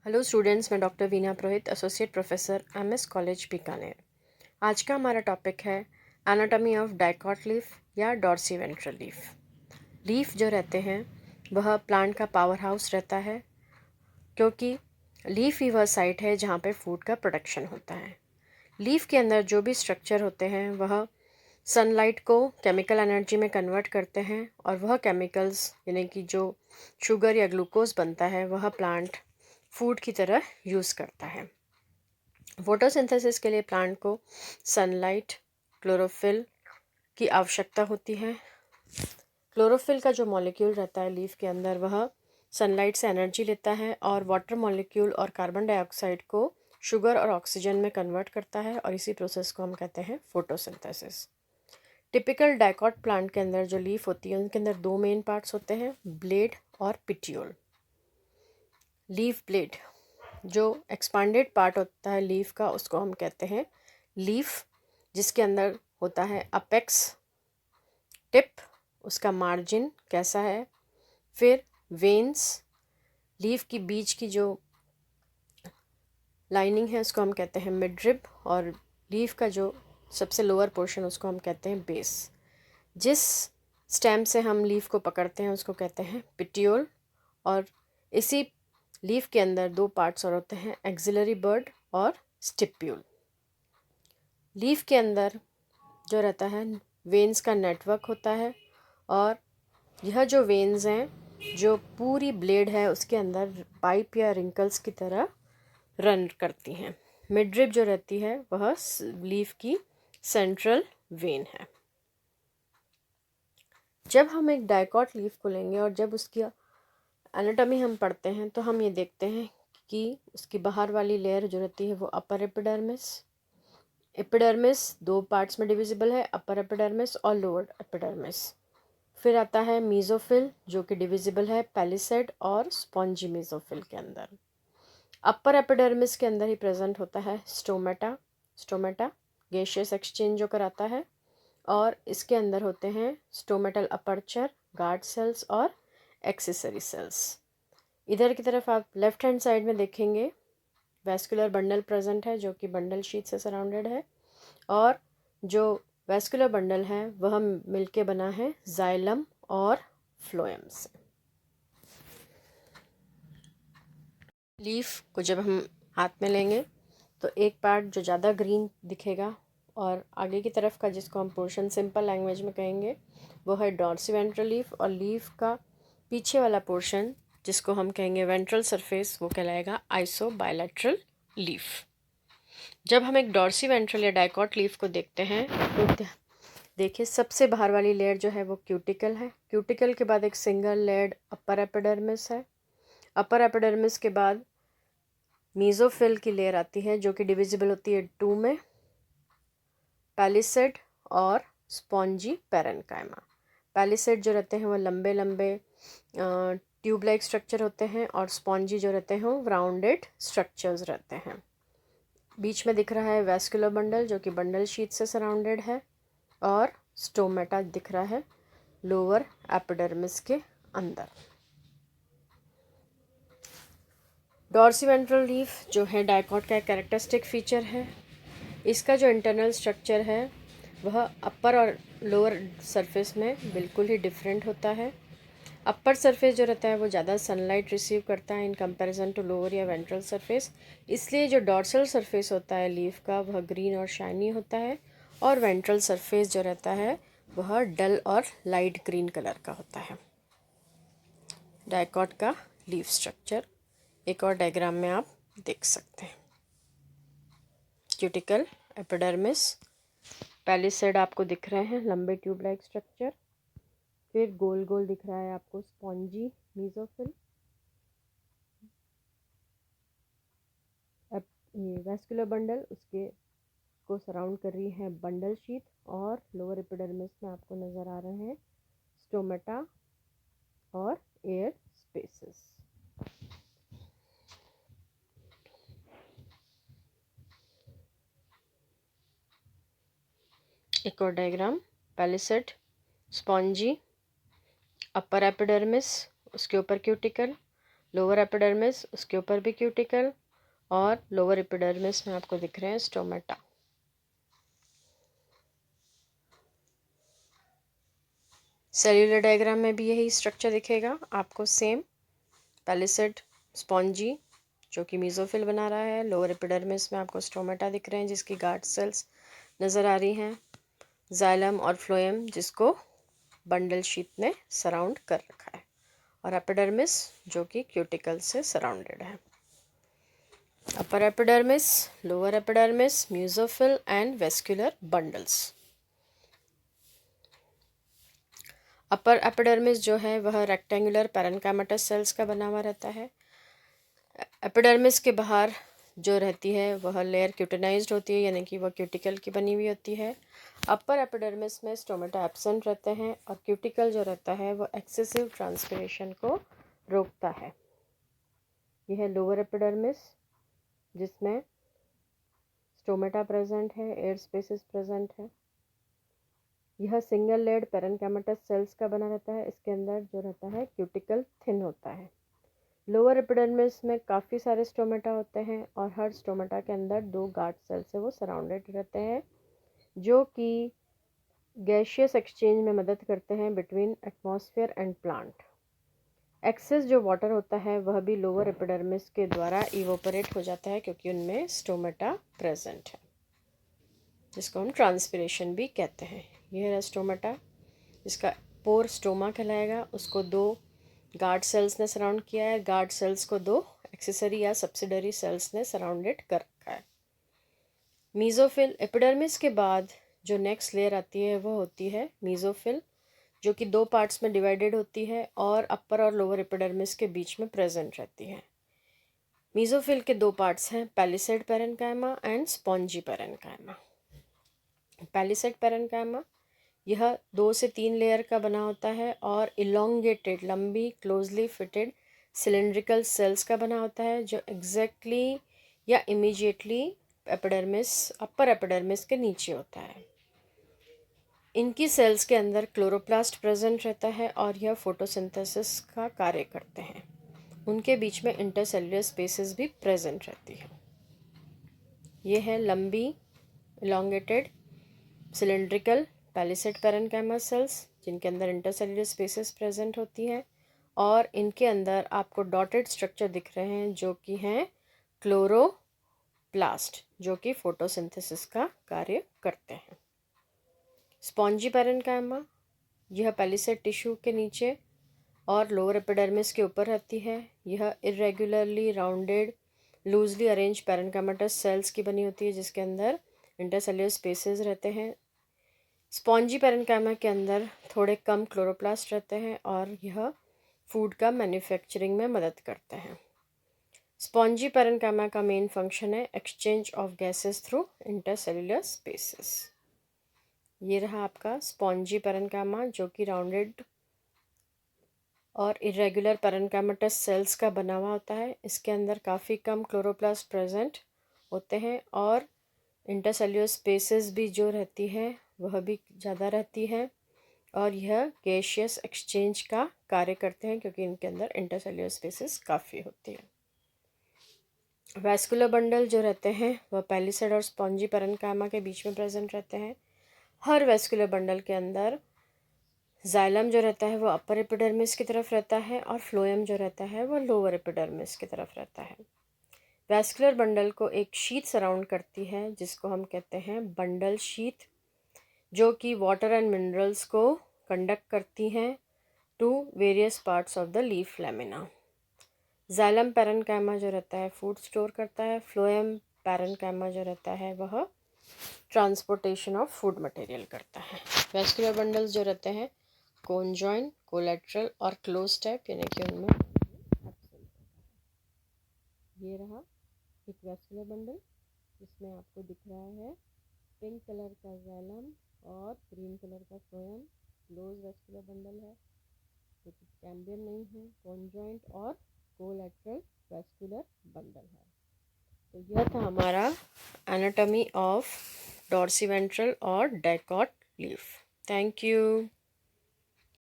Hello students, मैं doctor Veena Purohit, associate professor MS college Bikaner. आज का हमारा टॉपिक है एनाटॉमी ऑफ डाइकॉट लीफ या डॉर्सीवेंट्रल लीफ। लीफ जो रहते हैं वह प्लांट का पावर हाउस रहता है, क्योंकि लीफ ही वह साइट है जहाँ पे फूड का प्रोडक्शन होता है। लीफ के अंदर जो भी स्ट्रक्चर होते हैं वह सनलाइट को केमिकल एनर्जी में कन्वर्ट करते हैं, और वह केमिकल्स यानी कि जो शुगर या ग्लूकोज बनता है वह प्लांट फूड की तरह यूज़ करता है। फोटोसिंथेसिस के लिए प्लांट को सनलाइट, क्लोरोफिल की आवश्यकता होती है। क्लोरोफिल का जो मॉलिक्यूल रहता है लीफ के अंदर वह सनलाइट से एनर्जी लेता है और वाटर मॉलिक्यूल और कार्बन डाइऑक्साइड को शुगर और ऑक्सीजन में कन्वर्ट करता है, और इसी प्रोसेस को हम कहते हैं फोटोसिंथेसिस। टिपिकल डाइकॉट प्लांट के अंदर जो लीफ होती है उनके अंदर दो मेन पार्ट्स होते हैं, ब्लेड और पिट्यूल। लीफ ब्लेड जो एक्सपांडेड पार्ट होता है लीफ का उसको हम कहते हैं लीफ, जिसके अंदर होता है अपेक्स टिप, उसका मार्जिन कैसा है, फिर वेन्स, लीफ की बीच की जो लाइनिंग है उसको हम कहते हैं मिडरिब, और लीफ का जो सबसे लोअर पोर्शन उसको हम कहते हैं बेस। जिस स्टेम से हम लीफ को पकड़ते हैं उसको कहते हैं पिट्यूल, और इसी लीफ के अंदर दो पार्ट्स और होते हैं, एक्सिलरी बर्ड और स्टिप्यूल। लीफ के अंदर जो रहता है वेन्स का नेटवर्क होता है, और यह जो वेन्स हैं जो पूरी ब्लेड है उसके अंदर पाइप या रिंकल्स की तरह रन करती हैं। मिडरिब जो रहती है वह लीफ की सेंट्रल वेन है। जब हम एक डाइकॉट लीफ को लेंगे और जब उसकी एनाटॉमी हम पढ़ते हैं तो हम ये देखते हैं कि उसकी बाहर वाली लेयर जो रहती है वो अपर एपिडर्मिस। एपिडर्मिस दो पार्ट्स में डिविजिबल है, अपर एपिडर्मिस और लोअर एपिडर्मिस। फिर आता है मीजोफिल जो कि डिविजिबल है पैलिसेड और स्पॉन्जी मीजोफिल के अंदर। अपर एपिडर्मिस के अंदर ही प्रेजेंट होता है स्टोमेटा। स्टोमेटा गैसियस एक्सचेंज जो कराता है, और इसके अंदर होते हैं स्टोमेटल अपर्चर, गार्ड सेल्स और एक्सेसरी सेल्स। इधर की तरफ आप लेफ्ट हैंड साइड में देखेंगे वेस्कुलर बंडल प्रेजेंट है जो कि बंडल शीट से सराउंडेड है, और जो वेस्कुलर बंडल है वह मिलके बना है जाइलम और फ्लोएम से। लीफ को जब हम हाथ में लेंगे तो एक पार्ट जो ज़्यादा ग्रीन दिखेगा और आगे की तरफ का जिसको हम पोर्शन सिंपल लैंग्वेज में कहेंगे वो है डॉर्सीवेंट्रल लीफ, और लीफ का पीछे वाला पोर्शन जिसको हम कहेंगे वेंट्रल सरफेस वो कहलाएगा आइसो बायलैटरल लीफ। जब हम एक डॉर्सीवेंट्रल या डाइकॉट लीफ को देखते हैं तो देखिए सबसे बाहर वाली लेयर जो है वो क्यूटिकल है। क्यूटिकल के बाद एक सिंगल लेयर्ड अपर एपिडर्मिस है। अपर एपिडर्मिस के बाद मीजोफिल की लेयर आती है जो कि डिविजिबल होती है टू में, पैलिसेड और स्पॉन्जी पैरेन्काइमा। पैलिसेड जो रहते हैं वो लंबे लंबे ट्यूब लाइक स्ट्रक्चर होते हैं, और स्पॉन्जी जो रहते हैं वो राउंडेड स्ट्रक्चर्स रहते हैं। बीच में दिख रहा है वेस्कुलर बंडल जो कि बंडल शीट से सराउंडेड है, और स्टोमेटा दिख रहा है लोअर एपिडर्मिस के अंदर। डॉर्सीवेंट्रल लीफ जो है डाइकॉट का एक कैरेक्टरिस्टिक फीचर है। इसका जो इंटरनल स्ट्रक्चर है वह अपर और लोअर सरफेस में बिल्कुल ही डिफरेंट होता है। अपर सरफेस जो रहता है वो ज़्यादा सनलाइट रिसीव करता है इन कंपैरिजन टू लोअर या वेंट्रल सरफेस, इसलिए जो डॉर्सल सरफेस होता है लीफ का वह ग्रीन और शाइनी होता है, और वेंट्रल सरफेस जो रहता है वह डल और लाइट ग्रीन कलर का होता है। डाइकॉट का लीफ स्ट्रक्चर एक और डायग्राम में आप देख सकते हैं। क्यूटिकल, एपिडर्मिस, पैलिसेड आपको दिख रहे हैं लंबे ट्यूब लाइक स्ट्रक्चर, फिर गोल गोल दिख रहा है आपको स्पॉन्जी मीजोफिल, वेस्कुलर बंडल उसके को सराउंड कर रही है बंडल शीट, और लोअर एपिडर्मिस में आपको नज़र आ रहे हैं स्टोमेटा और एयर स्पेसेस। एक और diagram, palisade, spongy, upper epidermis, उसके ऊपर क्यूटिकल, लोअर एपिडर्मिस, उसके ऊपर भी क्यूटिकल, और लोअर एपिडर्मिस में आपको दिख रहे हैं स्टोमेटा। सेल्यूलर डायग्राम में भी यही स्ट्रक्चर दिखेगा आपको सेम। पैलिसेड स्पॉन्जी जो कि मीजोफिल बना रहा है। लोअर एपिडर्मिस में आपको स्टोमेटा दिख रहे हैं जिसकी गार्ड सेल्स नज़र आ रही हैं। जाइलम और फ्लोएम जिसको बंडल शीथ ने सराउंड कर रखा है, और एपिडर्मिस जो कि क्यूटिकल से सराउंडेड है। Upper epidermis, lower epidermis, म्यूजोफिल and vascular bundles. Upper epidermis जो है वह रेक्टेंगुलर पैरेन्काइमेटस सेल्स का बना हुआ रहता है। एपिडर्मिस के बाहर जो रहती है वह लेयर क्यूटिनाइज्ड होती है, यानी कि वह क्यूटिकल की बनी हुई होती है। अपर एपिडर्मिस में स्टोमेटा एब्सेंट रहते हैं, और क्यूटिकल जो रहता है वो एक्सेसिव ट्रांसपिरेशन को रोकता है। यह है लोअर एपिडर्मिस जिसमें स्टोमेटा प्रेजेंट है, एयर स्पेसेस प्रेजेंट है। यह सिंगल लेयर्ड पैरेन्काइमेटस सेल्स का बना रहता है। इसके अंदर जो रहता है क्यूटिकल थिन होता है। लोअर एपिडर्मिस में काफ़ी सारे स्टोमेटा होते हैं, और हर स्टोमेटा के अंदर 2 गार्ड सेल से वो सराउंडेड रहते हैं, जो कि गैशियस एक्सचेंज में मदद करते हैं between atmosphere and plant. Excess जो वाटर होता है वह भी लोअर एपिडर्मिस के द्वारा इवोपरेट हो जाता है, क्योंकि उनमें स्टोमेटा प्रेजेंट है, जिसको हम ट्रांसपिरेशन भी कहते हैं। यह है स्टोमेटा, जिसका पोर स्टोमा कहलाएगा। उसको 2 गार्ड सेल्स ने सराउंड किया है। गार्ड सेल्स को 2 एक्सेसरी या सब्सिडरी सेल्स ने सराउंडेड कर रखा है। मीजोफिल, एपिडर्मिस के बाद जो नेक्स्ट लेयर आती है वह होती है मीजोफिल, जो कि 2 पार्ट्स में डिवाइडेड होती है और अपर और लोअर एपिडर्मिस के बीच में प्रेजेंट रहती है। मीजोफिल के 2 पार्ट्स हैं, palisade parenchyma and spongy parenchyma. Palisade parenchyma यह 2 से 3 लेयर का बना होता है और इलोंगेटेड, लंबी, क्लोजली फिटेड सिलेंड्रिकल सेल्स का बना होता है, जो एग्जैक्टली या इमीडिएटली एपिडर्मिस, अपर एपिडर्मिस के नीचे होता है। इनकी सेल्स के अंदर क्लोरोप्लास्ट प्रेजेंट रहता है और यह फोटोसिंथेसिस का कार्य करते हैं। उनके बीच में इंटरसेल्युलर स्पेसेस भी प्रेजेंट रहती है। ये है लंबी, elongated, cylindrical palisade parenchyma sales, जिनके अंदर इंटरसेल्युलर स्पेसेस प्रेजेंट होती हैं, और इनके अंदर आपको डॉटेड स्ट्रक्चर दिख रहे हैं जो कि हैं क्लोरोप्लास्ट, जो कि फोटोसिंथेसिस का कार्य करते हैं। स्पॉन्जी पैरेन्काइमा यह पैलिसेड टिश्यू के नीचे और लोअर एपिडर्मिस के ऊपर रहती है। यह irregularly rounded, loosely arrange parenchymatous sales की बनी होती है, जिसके अंदर इंटरसेल्युलर स्पेसेस रहते हैं। स्पॉन्जी पैरेन्काइमा के अंदर थोड़े कम क्लोरोप्लास्ट रहते हैं और यह फूड का मैन्युफैक्चरिंग में मदद करते हैं। स्पॉन्जी पैरेन्काइमा का मेन फंक्शन है exchange of gases through intercellular spaces. ये रहा आपका स्पॉन्जी पैरेन्काइमा, जो कि राउंडेड और इरेगुलर पैरेन्काइमेटस सेल्स का बना हुआ होता है। इसके अंदर काफ़ी कम क्लोरोप्लास्ट प्रेजेंट होते हैं और इंटरसेल्युलर स्पेसेस भी जो रहती है वह भी ज़्यादा रहती है, और यह गैशियस एक्सचेंज का कार्य करते हैं क्योंकि इनके अंदर इंटरसेल्युलर स्पेसेस काफ़ी होती है। वैस्कुलर बंडल जो रहते हैं वह पैलिसेड और स्पॉन्जी पैरेन्काइमा के बीच में प्रेजेंट रहते हैं। हर वैस्कुलर बंडल के अंदर जाइलम जो रहता है वो अपर एपिडर्मिस की तरफ रहता है और फ्लोएम जो रहता है वो लोअर एपिडर्मिस की तरफ रहता है। वैस्कुलर बंडल को एक शीथ सराउंड करती है जिसको हम कहते हैं बंडल शीथ, जो कि वाटर एंड मिनरल्स को कंडक्ट करती हैं to various parts of the leaf lamina. Xylem parenchyma जो रहता है फूड स्टोर करता है। फ्लोएम पैरेन्काइमा जो रहता है वह ट्रांसपोर्टेशन ऑफ फूड मटेरियल करता है। वैस्कुलर बंडल्स जो रहते हैं कोनजॉइन, कोलेट्रल और क्लोज टाइप, यानी कि उनमें एब्सेंट। ये रहा एक वैस्कुलर बंडल जिसमें आपको दिख रहा है पिंक कलर का जाइलम और ग्रीन कलर का फ्लोएम। क्लोज वैस्कुलर बंडल है जो कि कैम्बियम नहीं है, कॉन्जॉइंट और कोलैटरल वैस्कुलर बंडल है। तो यह था हमारा एनाटॉमी ऑफ डॉर्सीवेंट्रल और डाइकॉट लीफ। Thank you.